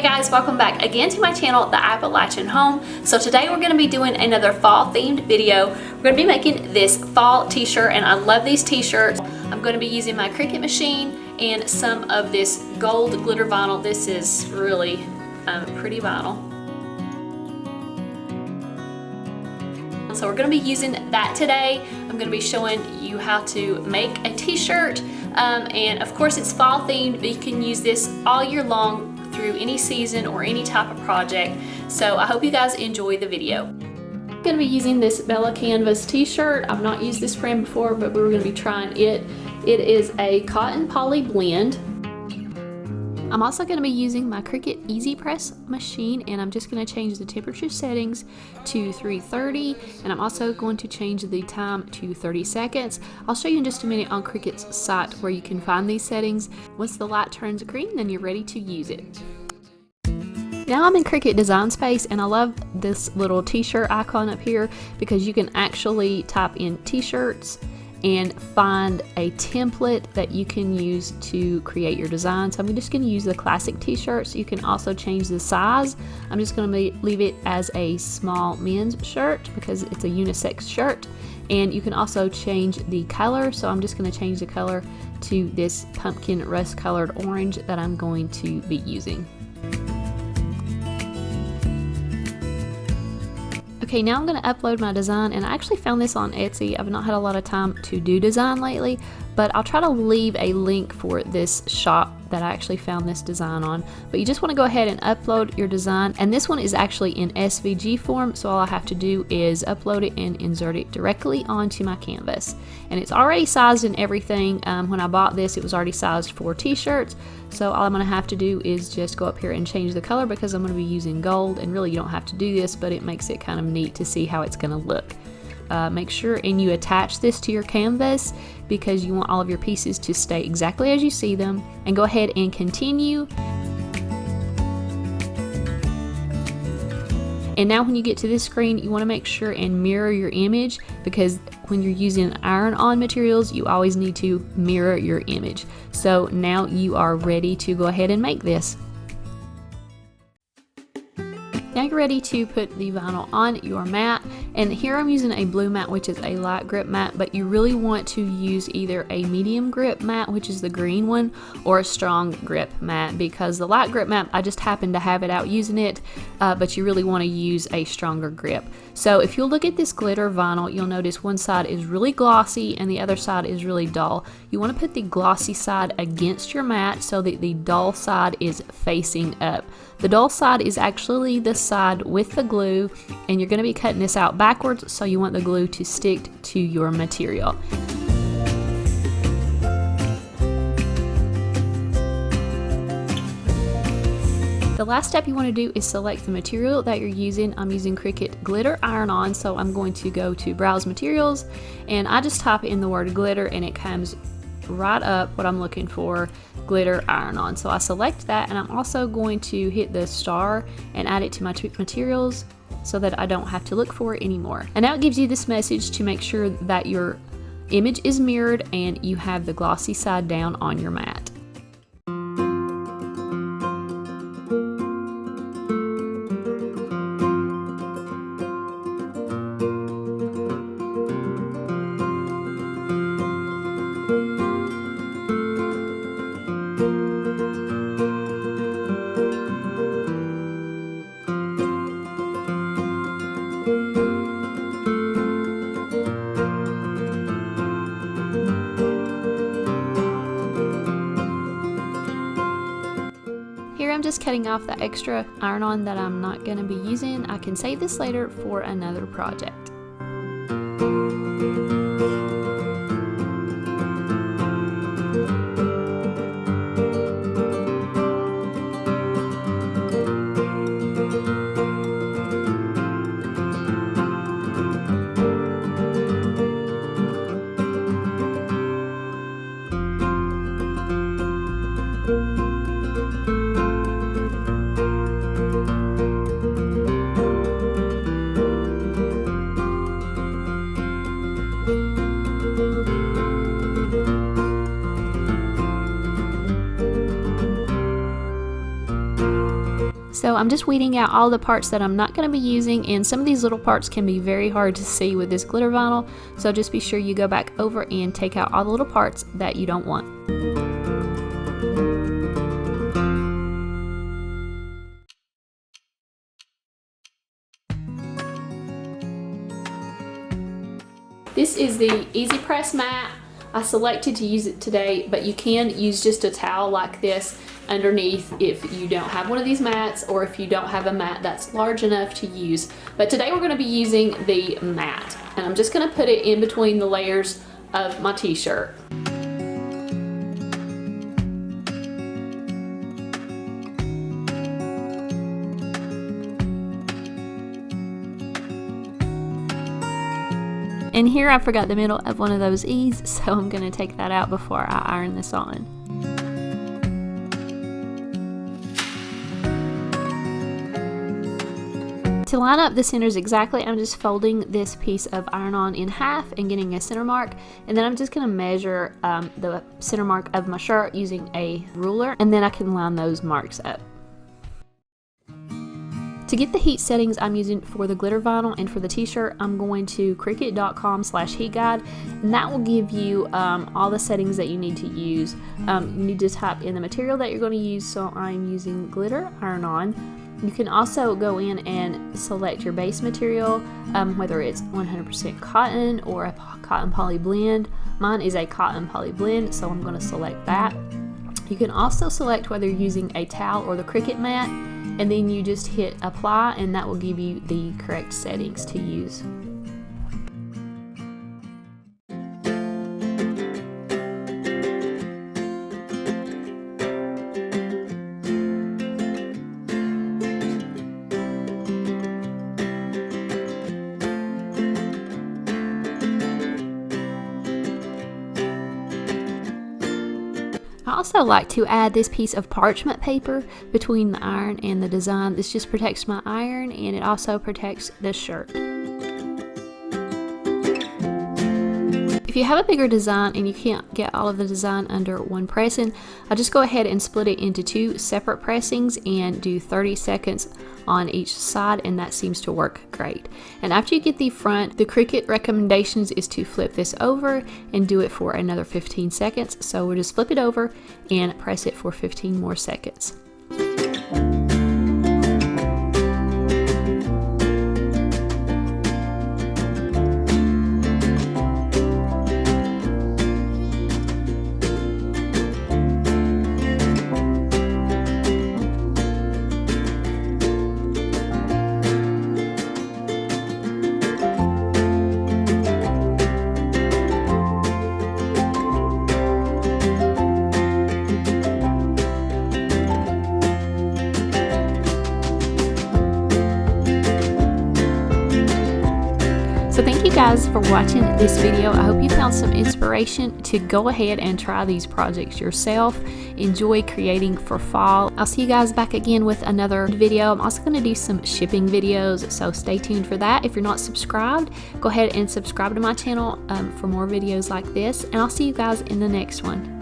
guys, welcome back again to my channel, The Appalachian Home. So today we're going to be doing another fall themed video. We're going to be making this fall t-shirt, and I love these t-shirts. I'm going to be using my Cricut machine and some of this gold glitter vinyl. This is really pretty vinyl. So we're going to be using that today. I'm going to be showing you how to make a t-shirt, and of course it's fall themed, but you can use this all year long through any season or any type of project. So I hope you guys enjoy the video. I'm going to be using this Bella Canvas t-shirt. I've not used this brand before, but we're going to be trying it. It is a cotton poly blend. I'm also going to be using my Cricut EasyPress machine, and I'm just going to change the temperature settings to 330, and I'm also going to change the time to 30 seconds. I'll show you in just a minute on Cricut's site where you can find these settings. Once the light turns green, then you're ready to use it. Now I'm in Cricut Design Space, and I love this little t-shirt icon up here because you can actually type in t-shirts and find a template that you can use to create your design. So I'm just going to use the classic t-shirts. You can also change the size. I'm just going to leave it as a small men's shirt because it's a unisex shirt. And you can also change the color. So I'm just going to change the color to this pumpkin rust colored orange that I'm going to be using. Okay, now I'm going to upload my design, and I actually found this on Etsy. I've not had a lot of time to do design lately, but I'll try to leave a link for this shop that I actually found this design on. But you just want to go ahead and upload your design, and this one is actually in SVG form, so all I have to do is upload it and insert it directly onto my canvas. And it's already sized and everything. When I bought this, it was already sized for t-shirts, so all I'm going to have to do is just go up here and change the color because I'm going to be using gold, and really you don't have to do this, but it makes it kind of neat to see how it's going to look. Make sure and you attach this to your canvas because you want all of your pieces to stay exactly as you see them, and go ahead and continue. And now when you get to this screen, you want to make sure and mirror your image, because when you're using iron-on materials, you always need to mirror your image. So now you are ready to go ahead and make this. Now you're ready to put the vinyl on your mat, and here I'm using a blue mat, which is a light grip mat, but you really want to use either a medium grip mat, which is the green one, or a strong grip mat, because the light grip mat, I just happen to have it out using it, but you really want to use a stronger grip. So if you'll look at this glitter vinyl, you'll notice one side is really glossy and the other side is really dull. You want to put the glossy side against your mat so that the dull side is facing up. The dull side is actually the side with the glue, and you're going to be cutting this out backwards, so you want the glue to stick to your material. The last step you want to do is select the material that you're using. I'm using Cricut Glitter Iron-On, so I'm going to go to Browse Materials, and I just type in the word glitter and it comes right up what I'm looking for, glitter iron-on. So I select that, and I'm also going to hit the star and add it to my materials so that I don't have to look for it anymore. And now it gives you this message to make sure that your image is mirrored and you have the glossy side down on your mat. Here I'm just cutting off the extra iron-on that I'm not going to be using. I can save this later for another project. So I'm just weeding out all the parts that I'm not going to be using, and some of these little parts can be very hard to see with this glitter vinyl, so just be sure you go back over and take out all the little parts that you don't want. This is the EasyPress mat. I selected to use it today, but you can use just a towel like this underneath if you don't have one of these mats, or if you don't have a mat that's large enough to use. But today we're going to be using the mat, and I'm just going to put it in between the layers of my t-shirt. And here I forgot the middle of one of those E's, so I'm going to take that out before I iron this on. To line up the centers exactly, I'm just folding this piece of iron-on in half and getting a center mark, and then I'm just going to measure the center mark of my shirt using a ruler, and then I can line those marks up. To get the heat settings I'm using for the glitter vinyl and for the t-shirt, I'm going to Cricut.com/heat guide, and that will give you all the settings that you need to use. You need to type in the material that you're going to use, so I'm using glitter iron-on. You can also go in and select your base material, whether it's 100% cotton or a cotton poly blend. Mine is a cotton poly blend, so I'm going to select that. You can also select whether you're using a towel or the Cricut mat, and then you just hit apply, and that will give you the correct settings to use. I also like to add this piece of parchment paper between the iron and the design. This just protects my iron, and it also protects the shirt. If you have a bigger design and you can't get all of the design under one pressing, I just go ahead and split it into two separate pressings and do 30 seconds on each side, and that seems to work great. And after you get the front, the Cricut recommendations is to flip this over and do it for another 15 seconds. So we'll just flip it over and press it for 15 more seconds. So thank you guys for watching this video. I hope you found some inspiration to go ahead and try these projects yourself. Enjoy creating for fall. I'll see you guys back again with another video. I'm also going to do some shipping videos, so stay tuned for that. If you're not subscribed, go ahead and subscribe to my channel for more videos like this, and I'll see you guys in the next one.